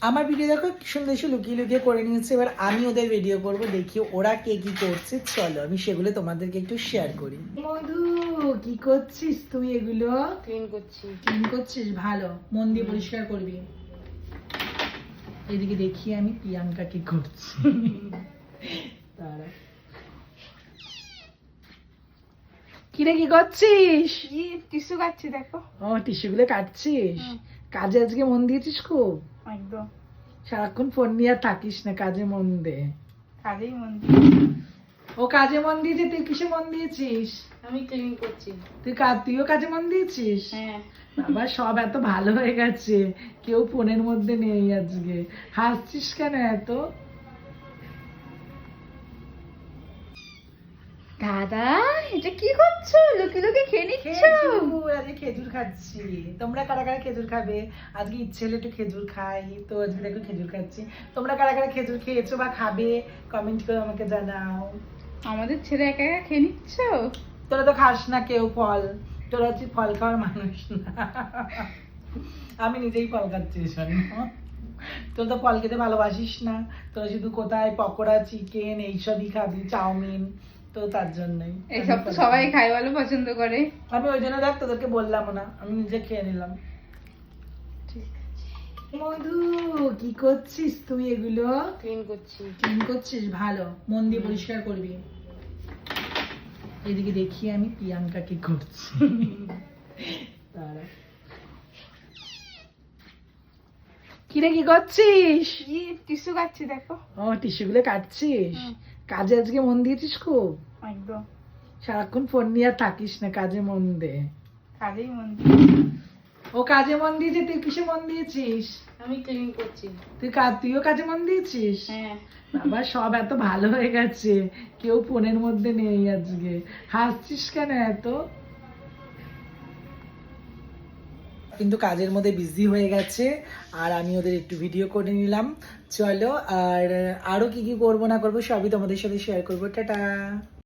আমার ভিডিও দেখো কি সুন্দর এসে লুকিয়ে লুকিয়ে করে নিয়েছে। এবার আমি ওদের ভিডিও করব, দেখি ওরা কে কি করছে। চলো আমি সেগুলো তোমাদেরকে একটু শেয়ার করি। মধু, কি করছিস তুই? এগুলো ক্লিন করছি। ক্লিন করছিস? ভালো, মন দিয়ে পরিষ্কার করবি। এদিকে দেখি আমি প্রিয়াঙ্কা কি করছি। দাঁড়া। কিরে কি করছিস? টিস্যু কাটছি দেখো। ও, টিস্যুগুলো কাটছিস? কাজে আজকে মন দিয়েছিস খুব? একদম। সারাক্ষণ ফোন নিয়ে আর থাকিস না, কাজে মন দে। কাজেই মন ও কাজে মন দিয়েছে, তুই কিসে মন দিয়েছিস? আমি ক্লিন করছি। তুইও কাজে মন দিয়েছিস? হ্যাঁ। বাবা সব এত ভালো হয়ে গেছে, কেউ ফোনের মধ্যে নেই আজকে। হাসছিস কেন এত? দাদা, এটা কি করছো? লুকিয়ে লুকিয়ে খেয়ে নিচ্ছ? আজকে খেজুর খাচ্ছি। তোমরা কারা কারা খেজুর খাবে? আজকে ইচ্ছে হলে একটু খেজুর খাই, তো আজকে দেখো খেজুর খাচ্ছি। তোমরা কারা কারা খেজুর খেয়েছো বা খাবে কমেন্ট করে আমাকে জানাও। আমাদের ছেলে একা একা খেয়ে নিচ্ছ? তোরা তো খাস না কেউ ফল, তোরা হচ্ছে ফল খাওয়ার মানুষ না। আমি নিজেই ফল খাচ্ছি। তোরা তো ফল খেতে ভালোবাসিস না, তোরা শুধু কোথায় পকোড়া, চিকেন এইসবই খাবি, চাউমিন। তো তার জন্যই এইসব তো সবাই খায়, ভালো পছন্দ করে। আমি ওই জন্য দেখ তোদেরকে বললাম না, আমি নিজে খেয়ে নিলাম। মধু, কি করছিস তুই? এগুলো ক্লিন করছি। ক্লিন করছিস? ভালো, মন দিয়ে পরিষ্কার করবি। এদিকে দেখি আমি প্রিয়াঙ্কা কি করছি। দাঁড়া। কিরে কি করছিস? টিস্যু কাটছি দেখো। ও, টিস্যুগুলো কাটছিস? কাজে আজকে মন দিয়েছিস খুব? একদম। সারাক্ষণ ফোন নিয়ে আর থাকিস না, কাজে মন দে। কাজেই মন ও কাজে মন দিয়েছে, তুই কিসে মন দিয়েছিস? আমি ক্লিন করছি। তুইও কাজে মন দিয়েছিস? হ্যাঁ। বাবা সব এত ভালো হয়ে গেছে, কেউ ফোনের মধ্যে নেই আজকে। হাসছিস কেন এত? কিন্তু কাজের মধ্যে বিজি হয়ে গেছে, আর আমি ওদের একটু ভিডিও করে নিলাম। চলো, আর আরো কি কি করবো না করবো সবই তোমাদের সাথে শেয়ার করবো। টাটা।